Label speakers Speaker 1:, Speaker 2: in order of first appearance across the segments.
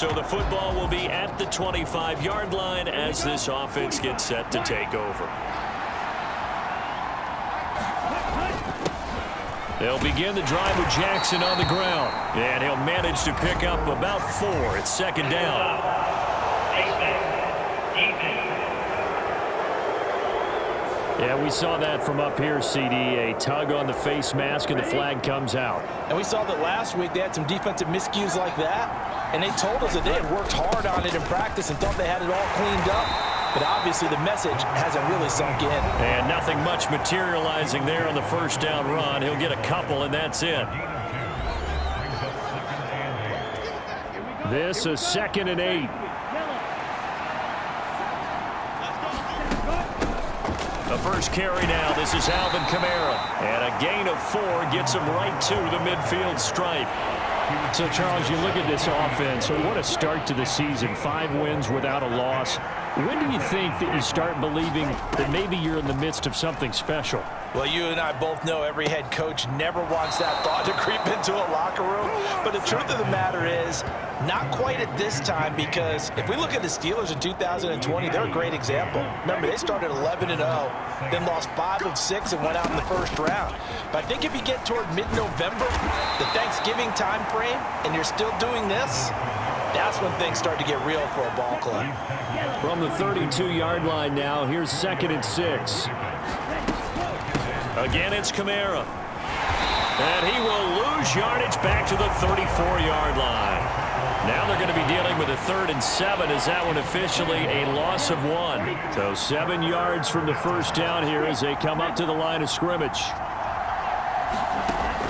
Speaker 1: So the football will be at the 25-yard line as this offense gets set to take over. They'll begin the drive with Jackson on the ground. And he'll manage to pick up about 4. It's second down.
Speaker 2: Yeah, we saw that from up here, CD. A tug on the face mask, and the flag comes out.
Speaker 3: And we saw that last week they had some defensive miscues like that, and they told us that they had worked hard on it in practice and thought they had it all cleaned up. But obviously the message hasn't really sunk in.
Speaker 1: And nothing much materializing there on the first down run. He'll get a couple, and that's it.
Speaker 2: This is 2nd and 8.
Speaker 1: The first carry now. This is Alvin Kamara. And a gain of 4 gets him right to the midfield stripe.
Speaker 2: So, Charles, you look at this offense. So what a start to the season. 5 wins without a loss. When do you think that you start believing that maybe you're in the midst of something special?
Speaker 3: Well, you and I both know every head coach never wants that thought to creep into a locker room. But the truth of the matter is, not quite at this time, because if we look at the Steelers in 2020, they're a great example. Remember, they started 11-0, then lost 5 of 6 and went out in the first round. But I think if you get toward mid-November, the Thanksgiving time frame, and you're still doing this, that's when things start to get real for a ball club.
Speaker 2: From the 32-yard line now, here's 2nd and 6.
Speaker 1: Again, it's Kamara. And he will lose yardage back to the 34-yard line. Now they're going to be dealing with a 3rd and 7 as that one officially a loss of 1.
Speaker 2: So 7 yards from the first down here as they come up to the line of scrimmage.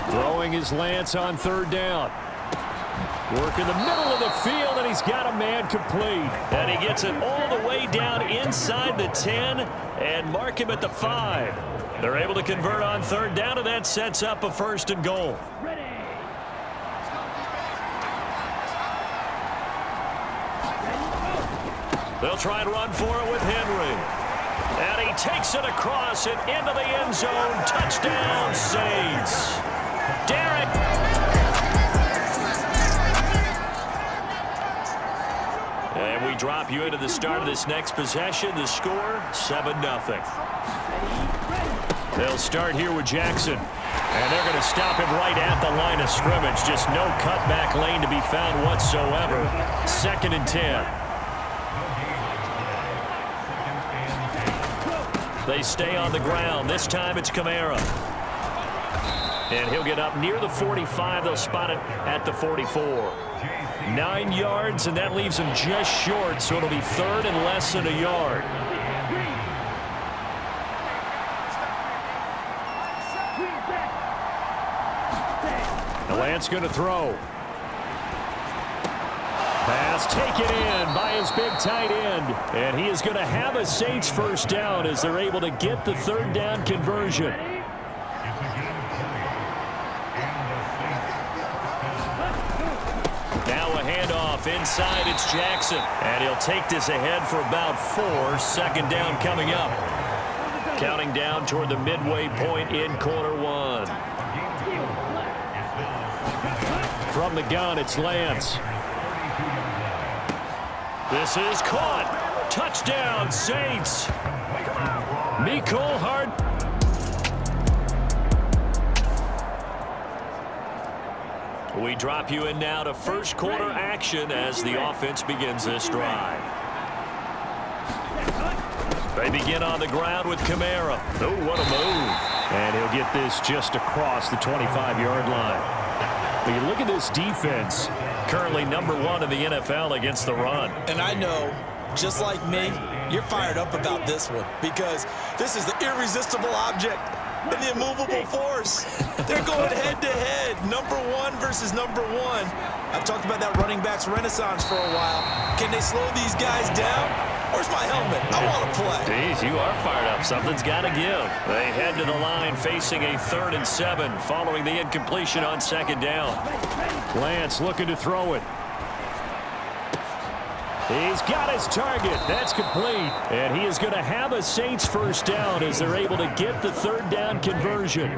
Speaker 2: Throwing his Lance on 3rd down. Work in the middle of the field, and he's got a man complete.
Speaker 1: And he gets it all the way down inside the 10 and mark him at the 5. They're able to convert on 3rd down, and that sets up a 1st and goal. They'll try and run for it with Henry. And he takes it across and into the end zone. Touchdown, Saints. Derek. And we drop you into the start of this next possession. The score, 7-0. They'll start here with Jackson. And they're going to stop him right at the line of scrimmage. Just no cutback lane to be found whatsoever. 2nd and 10. They stay on the ground. This time it's Kamara. And he'll get up near the 45. They'll spot it at the 44. 9 yards, and that leaves him just short, so it'll be 3rd and less than a yard.
Speaker 2: The Lance going to throw. Pass taken in by his big tight end. And he is going to have a Saints first down as they're able to get the 3rd down conversion.
Speaker 1: Now a handoff inside. It's Jackson. And he'll take this ahead for about 4. 2nd down coming up. Counting down toward the midway point in quarter 1.
Speaker 2: From the gun, it's Lance.
Speaker 1: This is caught. Touchdown, Saints. Mecole Hardman. We drop you in now to first quarter action as the offense begins this drive. They begin on the ground with Kamara. Oh, what a move.
Speaker 2: And he'll get this just across the 25-yard line. But you look at this defense.
Speaker 1: Currently #1 in the NFL against the run.
Speaker 3: And I know, just like me, you're fired up about this one because this is the irresistible object and the immovable force. They're going head-to-head, #1 versus #1. I've talked about that running backs renaissance for a while. Can they slow these guys down? Where's my helmet? I want to play.
Speaker 1: Jeez, you are fired up. Something's got to give. They head to the line facing a 3rd and 7 following the incompletion on 2nd down.
Speaker 2: Lance looking to throw it. He's got his target. That's complete. And he is going to have a Saints first down as they're able to get the 3rd down conversion.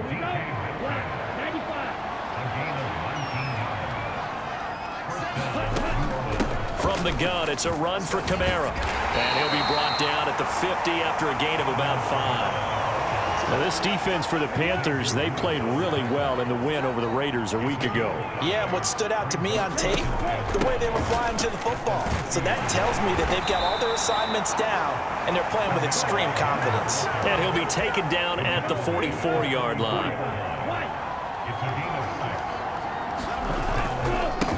Speaker 1: From the gun, it's a run for Kamara. And he'll be brought down at the 50 after a gain of about 5.
Speaker 2: Now, this defense for the Panthers, they played really well in the win over the Raiders a week ago.
Speaker 3: Yeah, what stood out to me on tape, the way they were flying to the football. So that tells me that they've got all their assignments down, and they're playing with extreme confidence.
Speaker 1: And he'll be taken down at the 44-yard line.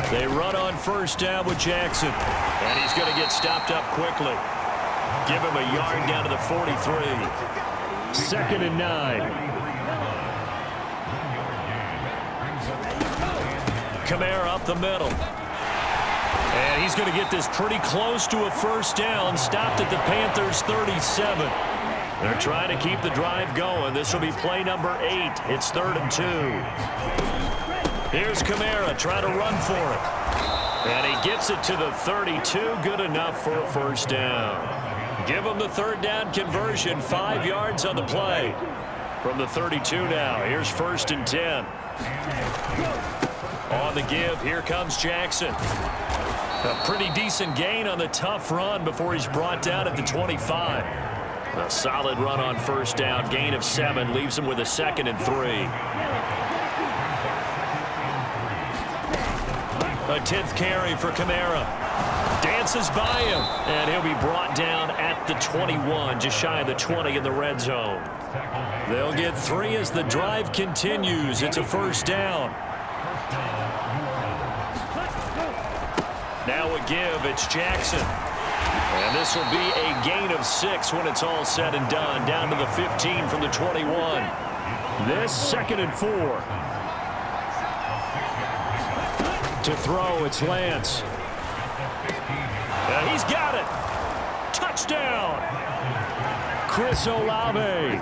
Speaker 1: They run on first down with Jackson. And he's going to get stopped up quickly. Give him a yard down to the 43.
Speaker 2: 2nd and 9.
Speaker 1: Kamara up the middle. And he's going to get this pretty close to a first down. Stopped at the Panthers' 37. They're trying to keep the drive going. This will be play number 8. It's 3rd and 2. Here's Kamara trying to run for it. And he gets it to the 32. Good enough for a first down. Give him the 3rd down conversion. 5 yards on the play. From the 32 now. Here's 1st and 10. On the give, here comes Jackson. A pretty decent gain on the tough run before he's brought down at the 25. A solid run on first down. Gain of 7 leaves him with a 2nd and 3. A 10th carry for Kamara. Dances by him, and he'll be brought down at the 21, just shy of the 20 in the red zone. They'll get 3 as the drive continues. It's a first down. Now a give, it's Jackson. And this will be a gain of 6 when it's all said and done, down to the 15 from the 21.
Speaker 2: This 2nd and 4. To throw, it's Lance.
Speaker 1: And he's got it. Touchdown.
Speaker 2: Chris Olave.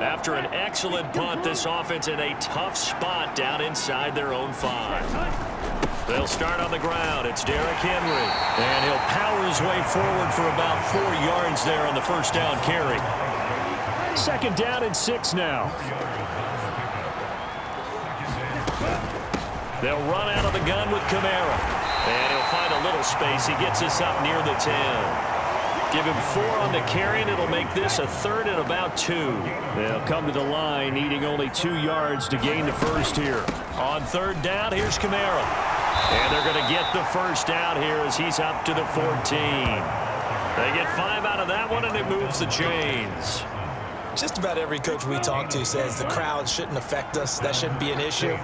Speaker 1: After an excellent punt, this offense in a tough spot down inside their own 5. They'll start on the ground. It's Derrick Henry. And he'll power his way forward for about 4 yards there on the first down carry.
Speaker 2: 2nd down and 6 now.
Speaker 1: They'll run out of the gun with Kamara. And he'll find a little space. He gets us up near the 10. Give him 4 on the carry, and it'll make this a 3rd and about 2.
Speaker 2: They'll come to the line, needing only 2 yards to gain the first here.
Speaker 1: On 3rd down, here's Kamara. And they're going to get the first down here as he's up to the 14. They get 5 out of that one, and it moves the chains.
Speaker 3: Just about every coach we talk to says the crowd shouldn't affect us. That shouldn't be an issue.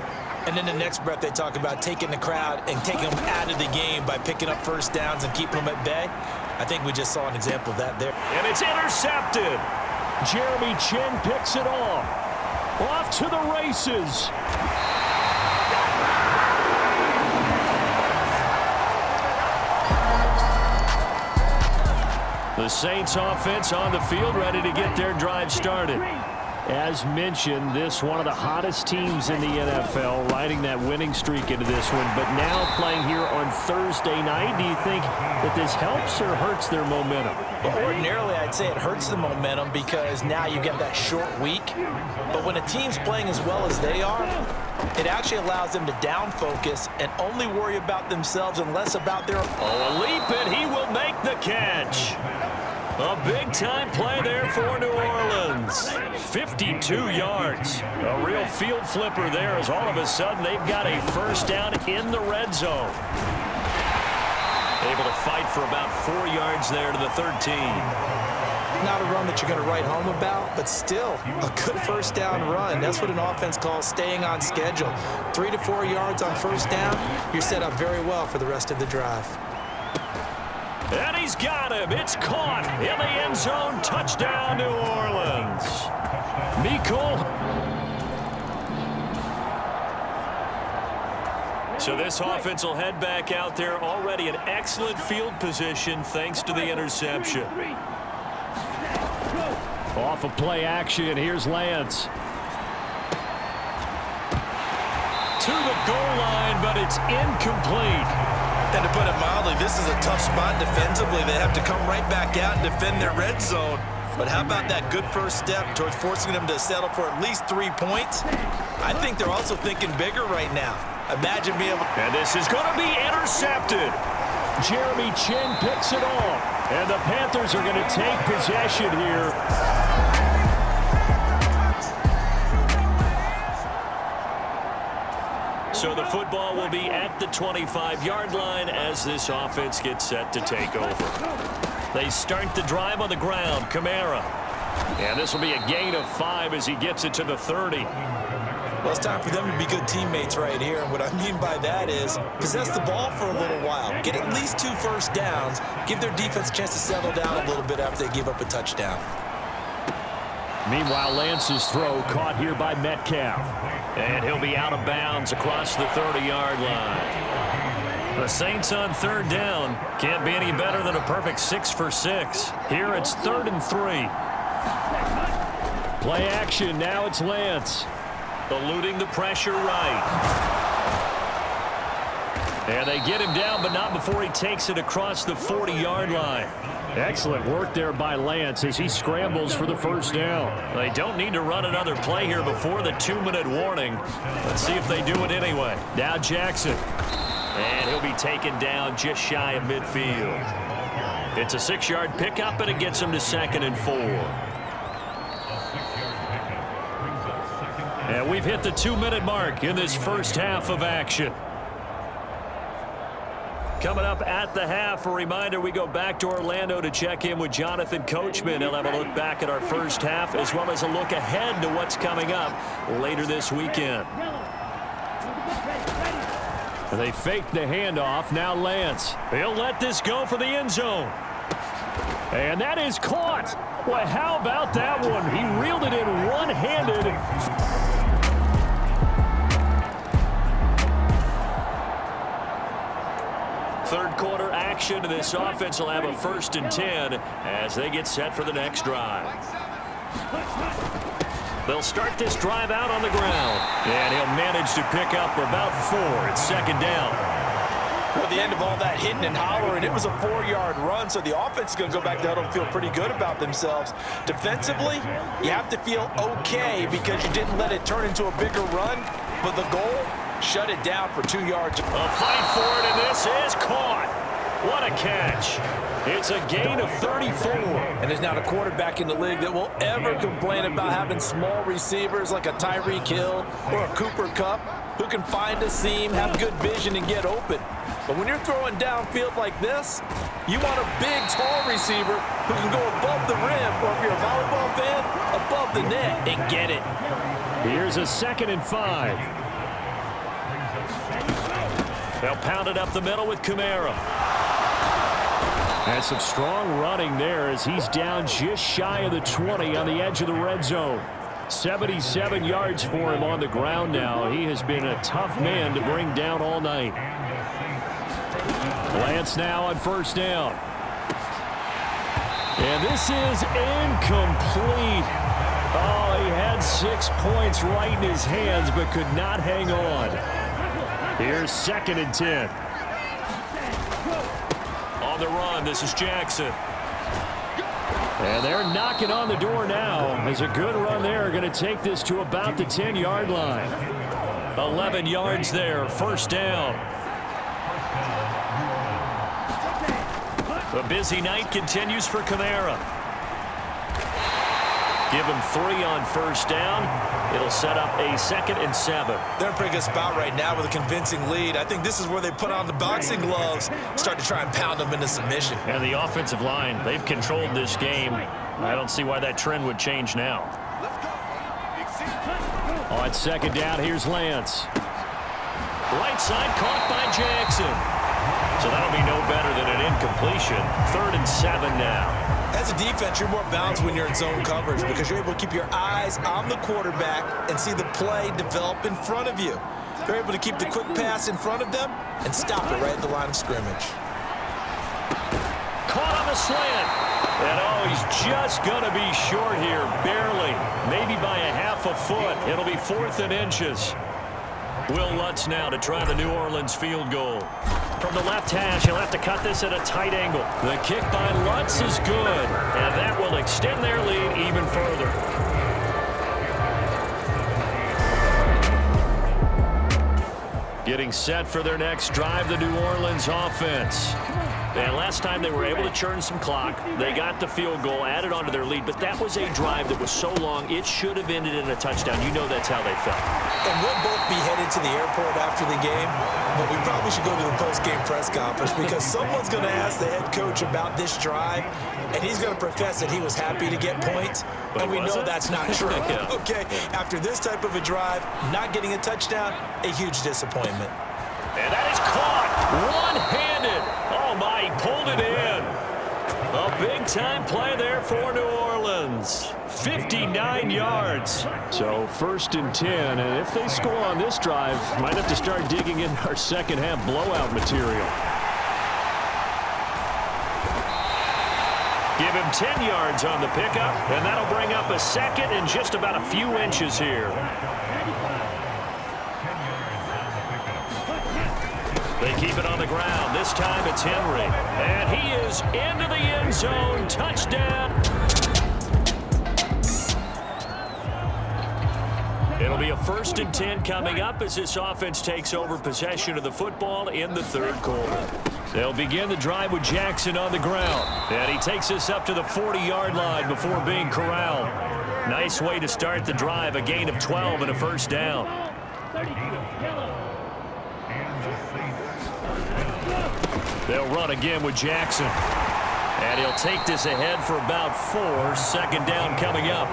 Speaker 3: And then the next breath they talk about taking the crowd and taking them out of the game by picking up first downs and keeping them at bay. I think we just saw an example of that there.
Speaker 1: And it's intercepted.
Speaker 2: Jeremy Chin picks it off. Off to the races.
Speaker 1: The Saints offense on the field, ready to get their drive started.
Speaker 2: As mentioned, this one of the hottest teams in the NFL, riding that winning streak into this one, but now playing here on Thursday night. Do you think that this helps or hurts their momentum?
Speaker 3: Well, ordinarily, I'd say it hurts the momentum because now you get that short week. But when a team's playing as well as they are, it actually allows them to down focus and only worry about themselves and less about their...
Speaker 1: Oh, a leap, and he will make the catch. A big-time play there for New Orleans. 52 yards. A real field flipper there as all of a sudden they've got a first down in the red zone. Able to fight for about 4 yards there to the 13.
Speaker 3: Not a run that you're going to write home about, but still a good first down run. That's what an offense calls staying on schedule. 3 to 4 yards on first down, you're set up very well for the rest of the drive.
Speaker 1: And he's got him. It's caught in the end zone. Touchdown, New Orleans.
Speaker 2: Mikol.
Speaker 1: So this offense will head back out there, already in excellent field position thanks to the interception.
Speaker 2: Off of play action, here's Lance.
Speaker 1: To the goal line, but it's incomplete.
Speaker 3: And to put it mildly, this is a tough spot defensively. They have to come right back out and defend their red zone. But how about that good first step towards forcing them to settle for at least 3 points? I think they're also thinking bigger right now. Imagine being able...
Speaker 1: And this is going to be intercepted.
Speaker 2: Jeremy Chin picks it off. And the Panthers are going to take possession here.
Speaker 1: So the football will be at the 25-yard line as this offense gets set to take over. They start the drive on the ground. Kamara. And this will be a gain of 5 as he gets it to the 30.
Speaker 3: Well, it's time for them to be good teammates right here. And what I mean by that is possess the ball for a little while. Get at least 2 first downs. Give their defense a chance to settle down a little bit after they give up a touchdown.
Speaker 2: Meanwhile, Lance's throw caught here by Metcalf.
Speaker 1: And he'll be out of bounds across the 30-yard line. The Saints on 3rd down. Can't be any better than a perfect 6 for 6. Here it's 3rd and 3.
Speaker 2: Play action. Now it's Lance.
Speaker 1: Eluding the pressure right. And they get him down, but not before he takes it across the 40-yard line.
Speaker 2: Excellent work there by Lance as he scrambles for the first down.
Speaker 1: They don't need to run another play here before the 2-minute warning. Let's see if they do it anyway.
Speaker 2: Now Jackson.
Speaker 1: And he'll be taken down just shy of midfield. It's a 6-yard pickup, and it gets him to 2nd and 4. And we've hit the 2-minute mark in this first half of action. Coming up at the half, a reminder, we go back to Orlando to check in with Jonathan Coachman. He'll have a look back at our first half as well as a look ahead to what's coming up later this weekend.
Speaker 2: They fake the handoff. Now Lance.
Speaker 1: He'll let this go for the end zone.
Speaker 2: And that is caught. Well, how about that one? He reeled it in one-handed.
Speaker 1: Third quarter action. This offense will have a 1st and 10 as they get set for the next drive. They'll start this drive out on the ground. And he'll manage to pick up about 4. It's 2nd down.
Speaker 3: Well, at the end of all that hitting and hollering, it was a 4-yard run, so the offense is going to go back to huddle and feel pretty good about themselves. Defensively, you have to feel okay because you didn't let it turn into a bigger run, but the goal, shut it down for 2 yards.
Speaker 1: A fight for it, and this is caught. What a catch. It's a gain of 34.
Speaker 3: And there's not a quarterback in the league that will ever complain about having small receivers like a Tyreek Hill or a Cooper Kupp who can find a seam, have good vision, and get open. But when you're throwing downfield like this, you want a big, tall receiver who can go above the rim, or if you're a volleyball fan, above the net and get it.
Speaker 2: Here's a 2nd and 5.
Speaker 1: They'll pound it up the middle with Kamara.
Speaker 2: And some strong running there as he's down just shy of the 20 on the edge of the red zone. 77 yards for him on the ground now. He has been a tough man to bring down all night. Lance now on 1st down. And this is incomplete. Oh, he had 6 points right in his hands but could not hang on. Here's 2nd and 10.
Speaker 1: On the run, this is Jackson.
Speaker 2: And they're knocking on the door now. As a good run there, going to take this to about the 10-yard line.
Speaker 1: 11 yards there, 1st down. The busy night continues for Kamara. Give him 3 on 1st down. It'll set up a 2nd and 7.
Speaker 3: They're in a pretty good spot right now with a convincing lead. I think this is where they put on the boxing gloves, start to try and pound them into submission.
Speaker 1: And the offensive line, they've controlled this game. I don't see why that trend would change now.
Speaker 2: On 2nd down, here's Lance.
Speaker 1: Right side caught by Jackson. So that'll be no better than an incompletion. 3rd and 7 now.
Speaker 3: As a defense, you're more balanced when you're in zone coverage because you're able to keep your eyes on the quarterback and see the play develop in front of you. They're able to keep the quick pass in front of them and stop it right at the line of scrimmage.
Speaker 1: Caught on the slant. And oh, he's just going to be short here, barely. Maybe by a half a foot. It'll be 4th and inches. Will Lutz now to try the New Orleans field goal. from the left hash. He'll have to cut this at a tight angle. The kick by Lutz is good, and that will extend their lead even further. Getting set for their next drive, the New Orleans offense. And last time they were able to churn some clock. They got the field goal, added on to their lead, but that was a drive that was so long, it should have ended in a touchdown. You know that's how they felt.
Speaker 3: And we'll both be headed to the airport after the game, but we probably should go to the post-game press conference because someone's going to ask the head coach about this drive, and he's going to profess that he was happy to get points, and we know that's not true.
Speaker 1: Yeah.
Speaker 3: Okay, after this type of a drive, not getting a touchdown, a huge disappointment.
Speaker 1: And that is caught one-handed. Oh, my, he pulled it in. A big-time play there for New Orleans. 59 yards.
Speaker 2: So 1st and 10, and if they score on this drive, might have to start digging in our second-half blowout material.
Speaker 1: Give him 10 yards on the pickup, and that'll bring up a second and just about a few inches here. They keep it on the ground. This time it's Henry. And he is into the end zone. Touchdown. It'll be a 1st and 10 coming up as this offense takes over possession of the football in the 3rd quarter. They'll begin the drive with Jackson on the ground. And he takes us up to the 40-yard line before being corralled. Nice way to start the drive. A gain of 12 and a 1st down. They'll run again with Jackson. And he'll take this ahead for about 4. 2nd down coming up.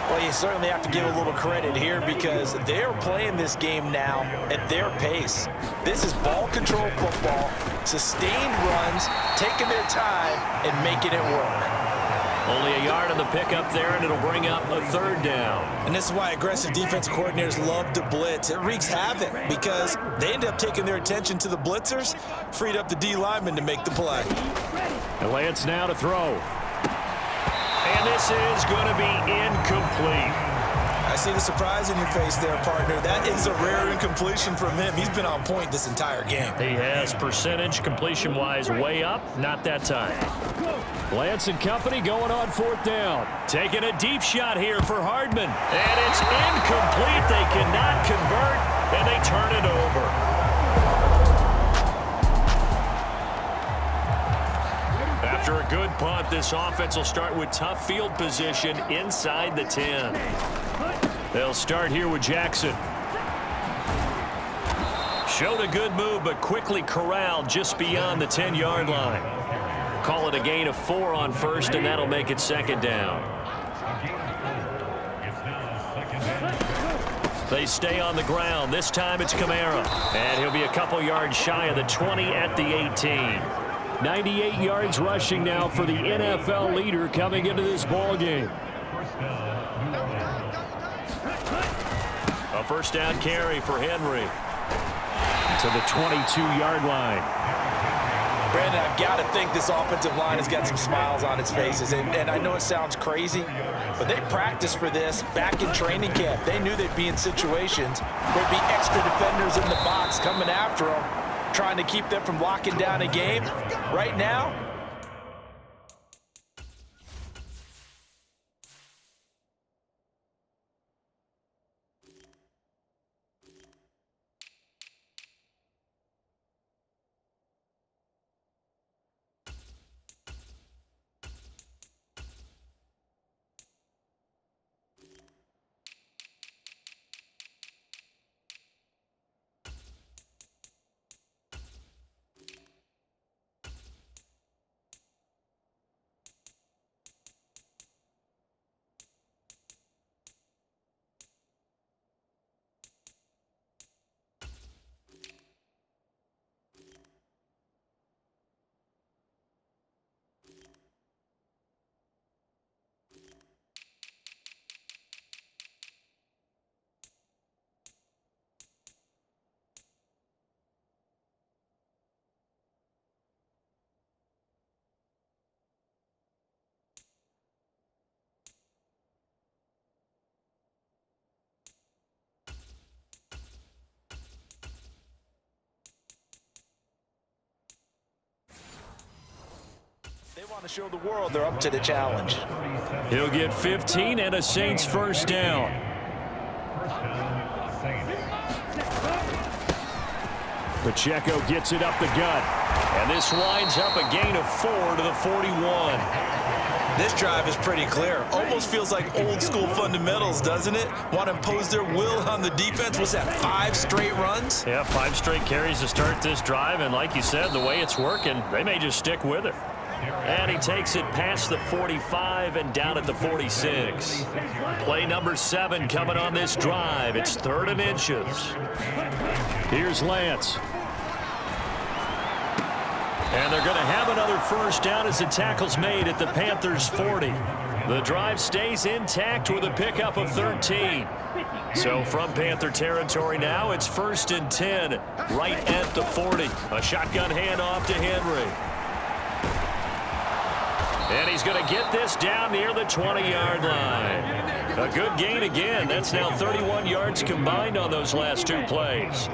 Speaker 3: Well, you certainly have to give a little credit here because they're playing this game now at their pace. This is ball control football, sustained runs, taking their time, and making it work.
Speaker 1: Only a yard on the pickup there, and it'll bring up a 3rd down.
Speaker 3: And this is why aggressive defensive coordinators love to blitz. It wreaks havoc because they end up taking their attention to the blitzers, freed up the D lineman to make the play.
Speaker 2: And Lance now to throw.
Speaker 1: And this is going to be incomplete.
Speaker 3: I see the surprise in your face there, partner. That is a rare incompletion from him. He's been on point this entire game.
Speaker 1: He has percentage completion-wise way up. Not that time.
Speaker 2: Lance and company going on 4th down.
Speaker 1: Taking a deep shot here for Hardman. And it's incomplete. They cannot convert, and they turn it over. After a good punt, this offense will start with tough field position inside the 10. They'll start here with Jackson. Showed a good move, but quickly corralled just beyond the 10-yard line. Call it a gain of 4 on 1st, and that'll make it 2nd down. They stay on the ground. This time it's Kamara. And he'll be a couple yards shy of the 20 at the 18.
Speaker 2: 98 yards rushing now for the NFL leader coming into this ball game.
Speaker 1: A 1st down carry for Henry.
Speaker 2: To the 22-yard line.
Speaker 3: Brandon, I've got to think this offensive line has got some smiles on its faces. And I know it sounds crazy, but they practiced for this back in training camp. They knew they'd be in situations where there'd be extra defenders in the box coming after them, trying to keep them from locking down a game. Right now, want to show the world they're up to the challenge.
Speaker 1: He'll get 15 and a Saints first down. Pacheco gets it up the gut. And this winds up a gain of 4 to the 41.
Speaker 3: This drive is pretty clear. Almost feels like old school fundamentals, doesn't it? Want to impose their will on the defense. What's that, 5 straight runs?
Speaker 1: Yeah, 5 straight carries to start this drive. And like you said, the way it's working, they may just stick with it. And he takes it past the 45 and down at the 46. Play number 7 coming on this drive. It's 3rd and inches. Here's Lance. And they're going to have another first down as the tackle's made at the Panthers 40. The drive stays intact with a pickup of 13. So from Panther territory now, it's 1st and 10 right at the 40. A shotgun handoff to Henry. And he's going to get this down near the 20-yard line. A good gain again. That's now 31 yards combined on those last 2 plays.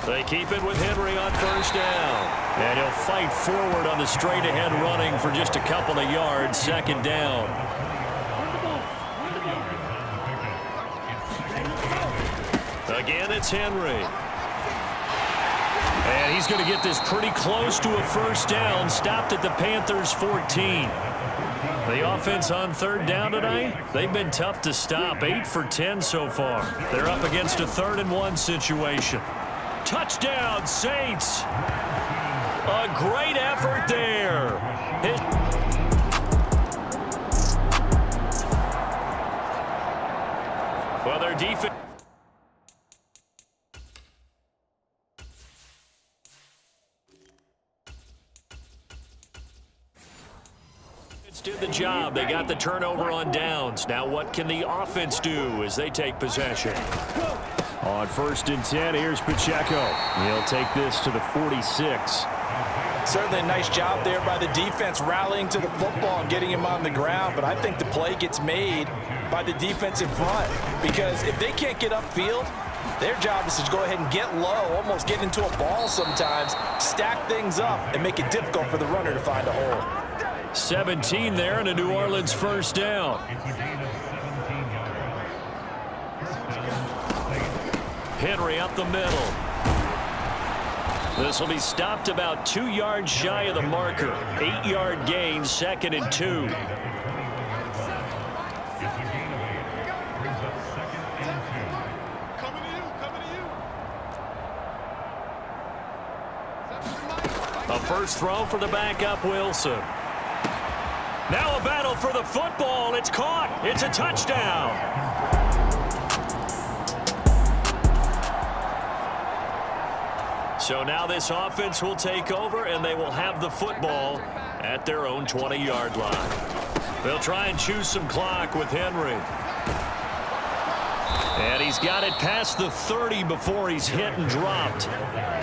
Speaker 1: They keep it with Henry on first down. And he'll fight forward on the straight-ahead running for just a couple of yards. 2nd down. Again, it's Henry. And he's going to get this pretty close to a first down. Stopped at the Panthers 14. The offense on 3rd down tonight, they've been tough to stop. 8 for 10 so far. They're up against a 3rd and 1 situation. Touchdown, Saints. A great effort there. Well, their defense did the job. They got the turnover on downs. Now what can the offense do as they take possession? On 1st and 10, here's Pacheco. He'll take this to the 46.
Speaker 3: Certainly a nice job there by the defense rallying to the football and getting him on the ground, but I think the play gets made by the defense in front because if they can't get upfield, their job is to go ahead and get low, almost get into a ball sometimes, stack things up, and make it difficult for the runner to find a hole.
Speaker 1: 17 there and a New Orleans first down. Henry up the middle. This will be stopped about 2 yards shy of the marker. 8-yard gain, 2nd and 2. A first throw for the backup Wilson. Now a battle for the football. It's caught. It's a touchdown. So now this offense will take over, and they will have the football at their own 20-yard line. They'll try and choose some clock with Henry. And he's got it past the 30 before he's hit and dropped.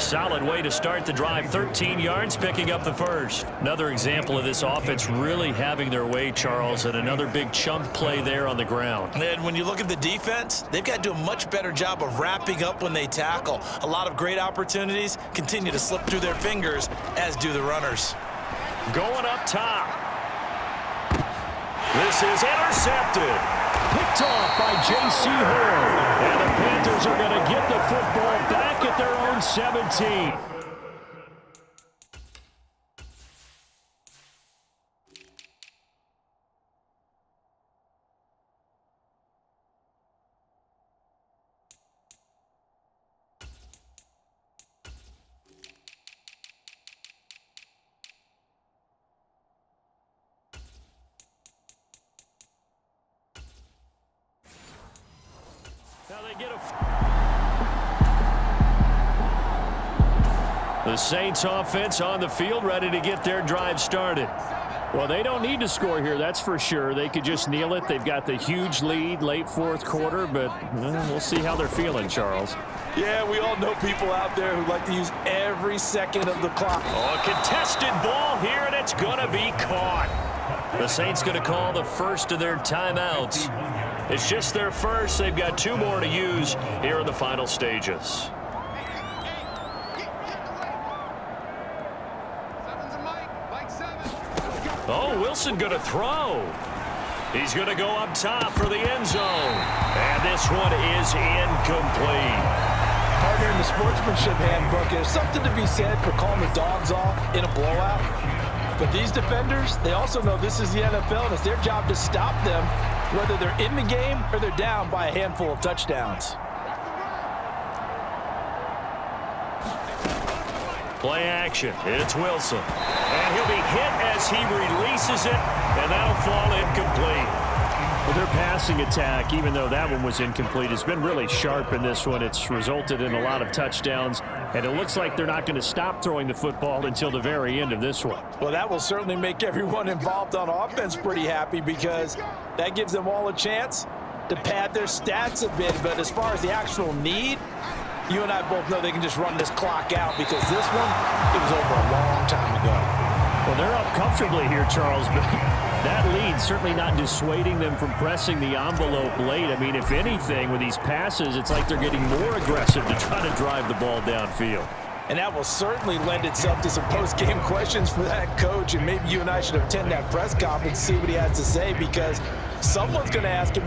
Speaker 1: Solid way to start the drive. 13 yards, picking up the first. Another example of this offense really having their way, Charles, and another big chunk play there on the ground.
Speaker 3: And when you look at the defense, they've got to do a much better job of wrapping up when they tackle. A lot of great opportunities continue to slip through their fingers, as do the runners.
Speaker 1: Going up top. This is intercepted. Picked off by J.C. Horn. And the Panthers are going to get the football back at their own 17. Now they get the Saints offense on the field, ready to get their drive started. Well, they don't need to score here, that's for sure. They could just kneel it. They've got the huge lead late 4th quarter, but we'll see how they're feeling, Charles.
Speaker 3: Yeah, we all know people out there who like to use every second of the clock.
Speaker 1: Oh, a contested ball here, and it's going to be caught. The Saints going to call the first of their timeouts. It's just their first. They've got 2 more to use here in the final stages. Oh, Wilson going to throw. He's going to go up top for the end zone. And this one is incomplete.
Speaker 3: Partner, in the sportsmanship handbook, there's something to be said for calling the dogs off in a blowout. But these defenders, they also know this is the NFL, and it's their job to stop them, whether they're in the game or they're down by a handful of touchdowns.
Speaker 1: Play action. It's Wilson. And he'll be hit as he releases it, and that'll fall incomplete.
Speaker 2: Well, their passing attack, even though that one was incomplete, has been really sharp in this one. It's resulted in a lot of touchdowns, and it looks like they're not going to stop throwing the football until the very end of this one.
Speaker 3: Well, that will certainly make everyone involved on offense pretty happy, because that gives them all a chance to pad their stats a bit. But as far as the actual need, you and I both know they can just run this clock out, because this one, it was over a long time ago.
Speaker 2: Well, they're up comfortably here, Charles, but that lead certainly not dissuading them from pressing the envelope late. I mean, if anything, with these passes, it's like they're getting more aggressive to try to drive the ball downfield.
Speaker 3: And that will certainly lend itself to some post-game questions for that coach, and maybe you and I should attend that press conference and see what he has to say, because someone's going to ask him